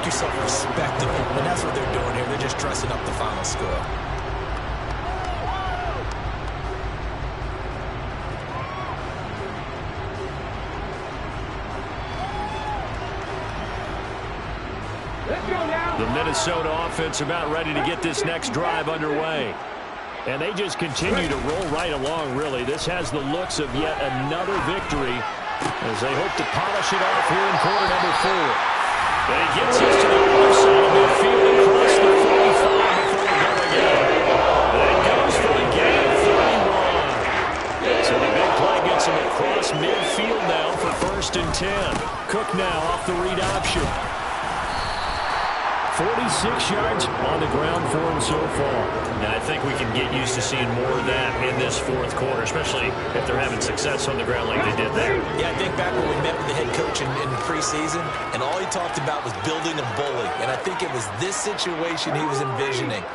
make yourself respectable. And that's what they're doing here. They're just dressing up the final score. The Minnesota offense about ready to get this next drive underway. And they just continue to roll right along, really. This has the looks of yet another victory as they hope to polish it off here in quarter number 4. But he gets us to the other side of midfield across the 45 before we go again. That goes for a gain of 31. So the big play gets him across midfield now for 1st and 10. Cook now off the read option. 46 yards on the ground for him so far. And I think we can get used to seeing more of that in this 4th quarter, especially if they're having success on the ground like they did there. Yeah, I think back when we met with the head coach in preseason, and all he talked about was building a bully. And I think it was this situation he was envisioning.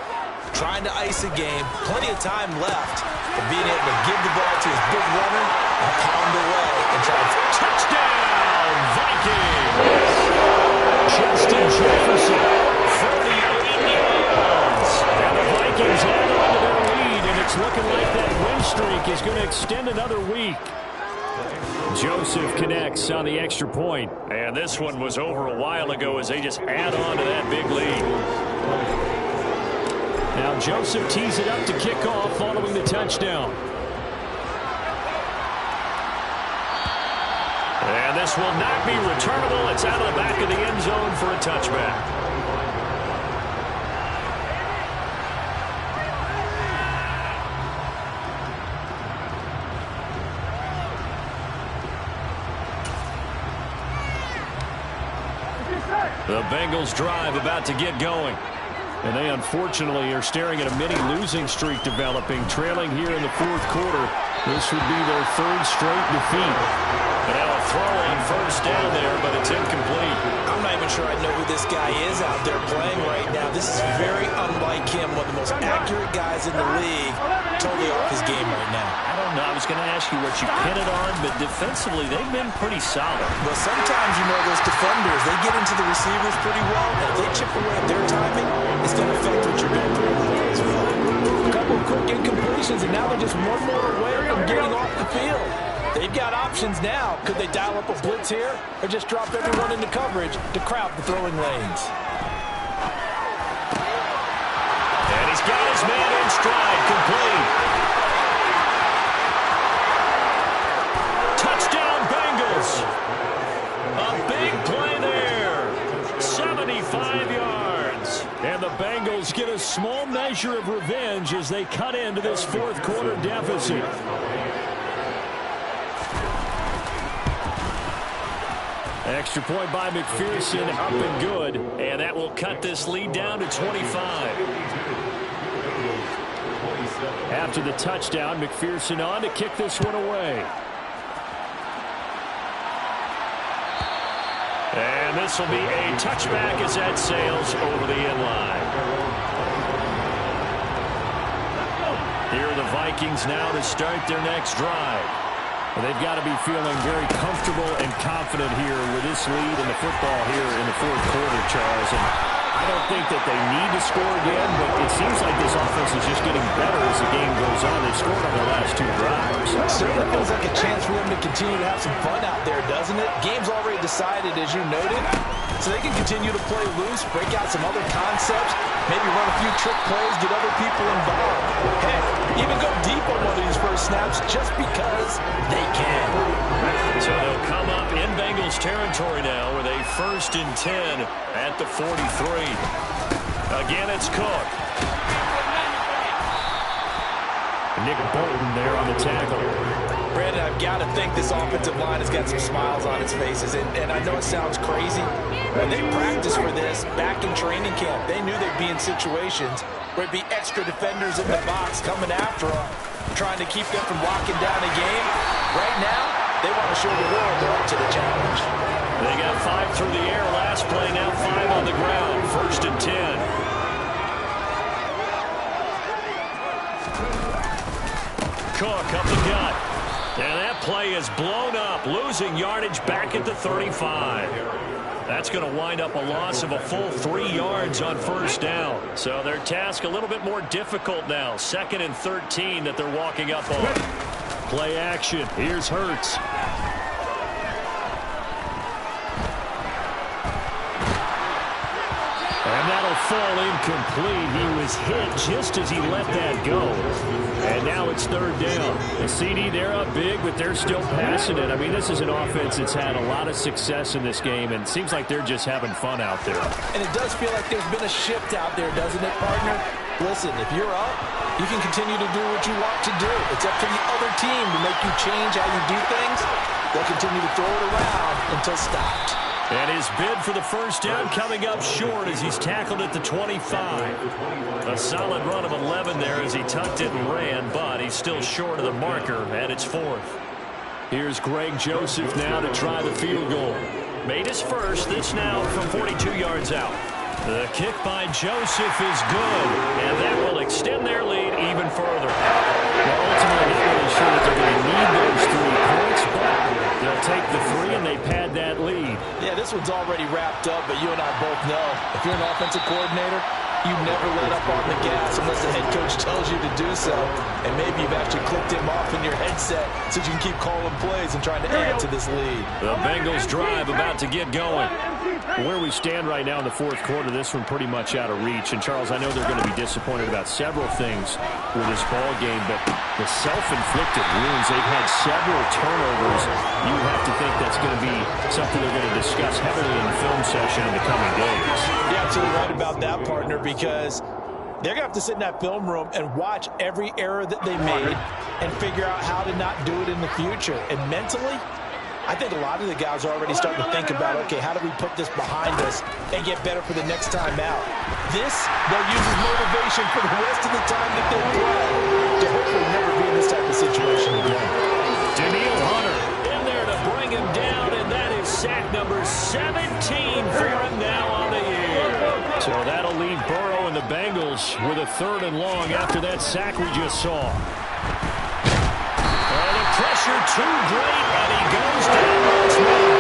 Trying to ice a game, plenty of time left, but being able to give the ball to his big runner and pound away and try to... Touchdown, Vikings! Justin Jefferson for the 8 yards. And the Vikings add on to their lead, and it's looking like that win streak is going to extend another week. Joseph connects on the extra point. And this one was over a while ago as they just add on to that big lead. Now Joseph tees it up to kick off following the touchdown. And this will not be returnable. It's out of the back of the end zone for a touchback. The Bengals drive about to get going. And they unfortunately are staring at a mini losing streak developing, trailing here in the 4th quarter. This would be their 3rd straight defeat. But now a throw on 1st down there, but it's incomplete. I'm not even sure I know who this guy is out there playing right now. This is very unlike him, one of the most accurate guys in the league. Totally off his game right now. I don't know. I was going to ask you what you pin it on, but defensively they've been pretty solid. Well, sometimes, you know, those defenders, they get into the receivers pretty well. And if they chip away at their timing, it's going to affect what you're doing through the ball as well. A couple of quick incompletions, and now they're just one more away from getting off the field. They've got options now. Could they dial up a blitz here or just drop everyone into coverage to crowd the throwing lanes? And he's got his man in stride, complete. Touchdown, Bengals. A big play there. 75 yards. And the Bengals get a small measure of revenge as they cut into this 4th quarter deficit. Extra point by McPherson, up and good. And that will cut this lead down to 25. After the touchdown, McPherson on to kick this one away. And this will be a touchback as that sails over the end line. Here are the Vikings now to start their next drive. And they've got to be feeling very comfortable and confident here with this lead in the football here in the 4th quarter, Charles. And I don't think that they need to score again, but it seems like this offense is just getting better as the game goes on. They've scored on their last 2 drives. It certainly feels like a chance for them to continue to have some fun out there, doesn't it? Game's already decided, as you noted, so they can continue to play loose, break out some other concepts, maybe run a few trick plays, get other people involved. Heck, even go deep on one of these first snaps just because they can. So they'll come up in Bengals territory now with a 1st and 10 at the 43. Again, it's Cook. Nick Bolton there on the tackle. Brandon, I've got to think this offensive line has got some smiles on its faces. And I know it sounds crazy, but they practiced for this back in training camp. They knew they'd be in situations where it'd be extra defenders in the box coming after them, trying to keep them from locking down a game. Right now, they want to show the world they're up to the challenge. They got 5 through the air last play, now 5 on the ground. 1st and 10. Cook up the gut. And that play is blown up, losing yardage back at the 35. That's going to wind up a loss of a full 3 yards on first down. So their task a little bit more difficult now. 2nd and 13 that they're walking up on. Play action. Here's Hurts. And that'll fall incomplete. He was hit just as he let that go. And now it's 3rd down. The CD, they're up big, but they're still passing it. I mean, this is an offense that's had a lot of success in this game, and it seems like they're just having fun out there. And it does feel like there's been a shift out there, doesn't it, partner? Listen, if you're up, you can continue to do what you want to do. It's up to the other team to make you change how you do things. They'll continue to throw it around until stopped. And his bid for the first down coming up short as he's tackled at the 25. A solid run of 11 there as he tucked it and ran, but he's still short of the marker, and it's 4th. Here's Greg Joseph now to try the field goal. Made his first, this now from 42 yards out. The kick by Joseph is good, and that will extend their lead even further. Well, ultimately, not really sure that they're going to need those 3 points, but they'll take the 3 and they pad that lead. Yeah, this one's already wrapped up, but you and I both know if you're an offensive coordinator, you never let up on the gas unless the head coach tells you to do so. And maybe you've actually clicked him off in your headset so you can keep calling plays and trying to add to this lead. The Bengals drive about to get going. Where we stand right now in the 4th quarter, this one pretty much out of reach. And, Charles, I know they're going to be disappointed about several things with this ball game, but the self-inflicted wounds, they've had several turnovers. You have to think that's going to be something they're going to discuss heavily in the film session in the coming days. You're absolutely right about that, partner, because they're going to have to sit in that film room and watch every error that they made and figure out how to not do it in the future. And mentally, I think a lot of the guys are already starting to think about, okay, how do we put this behind us and get better for the next time out? This, they'll use as motivation for the rest of the time that they play to hopefully never be in this type of situation again. Daniil Hunter in there to bring him down, and that is sack number 17 for him now on the year. So that'll leave Burrow and the Bengals with a 3rd and long after that sack we just saw. Pressure too great, and he goes down once more.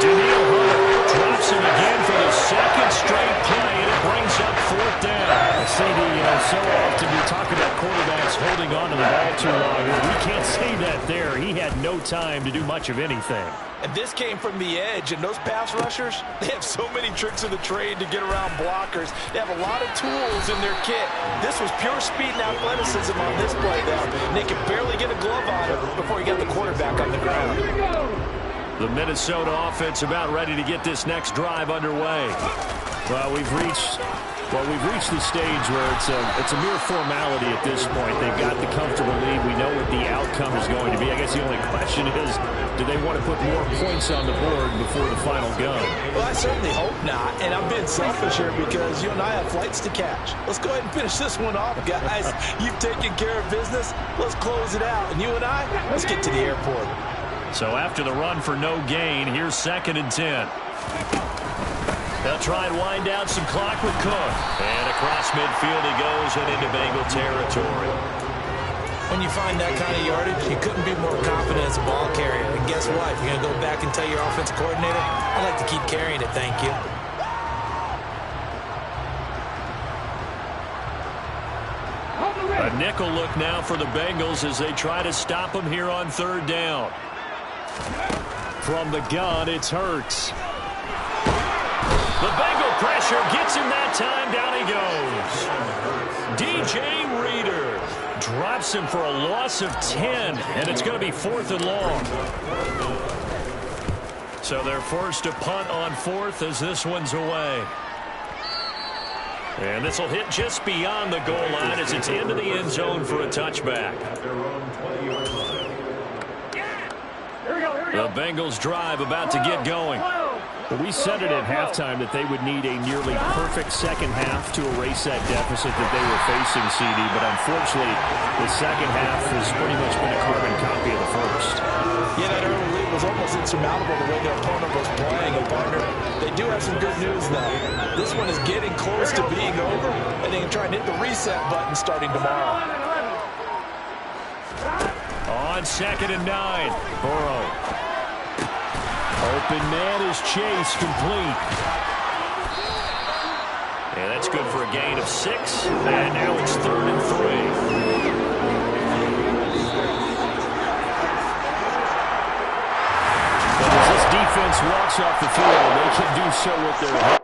Daniil Hunter drops him again for the 2nd straight play, and it brings up 4th down. CD, so often we talk about quarterbacks holding on to the ball too long. We can't say that there. He had no time to do much of anything. And this came from the edge, and those pass rushers, they have so many tricks of the trade to get around blockers. They have a lot of tools in their kit. This was pure speed and athleticism on this play, though. And they could barely get a glove on it before he got the quarterback on the ground. The Minnesota offense about ready to get this next drive underway. Well, we've reached the stage where it's a mere formality at this point. They've got the comfortable lead. We know what the outcome is going to be. I guess the only question is, do they want to put more points on the board before the final gun? Well, I certainly hope not. And I'm being selfish here because you and I have flights to catch. Let's go ahead and finish this one off, guys. You've taken care of business. Let's close it out. And you and I, let's get to the airport. So after the run for no gain, here's 2nd and 10. They'll try and wind down some clock with Cook. And across midfield he goes and into Bengal territory. When you find that kind of yardage, you couldn't be more confident as a ball carrier. And guess what? If you're going to go back and tell your offensive coordinator, I'd like to keep carrying it, thank you. A nickel look now for the Bengals as they try to stop him here on 3rd down. From the gun, it's Hurts. The Bengal pressure gets him that time. Down he goes. DJ Reader drops him for a loss of 10, and it's going to be 4th and long. So they're forced to punt on 4th as this one's away. And this will hit just beyond the goal line as it's into the end zone for a touchback. The Bengals drive about to get going. Well, we said it at halftime that they would need a nearly perfect second half to erase that deficit that they were facing, CD. But unfortunately, the second half has pretty much been a carbon copy of the first. Yeah, that early lead was almost insurmountable the way their opponent was playing. And partner, they do have some good news, though. This one is getting close to being over, and they can try and hit the reset button starting tomorrow. On 2nd and 9. Burrow. Open man is Chase, complete. And that's good for a gain of 6. And now it's 3rd and 3. But as this defense walks off the field, they can do so with their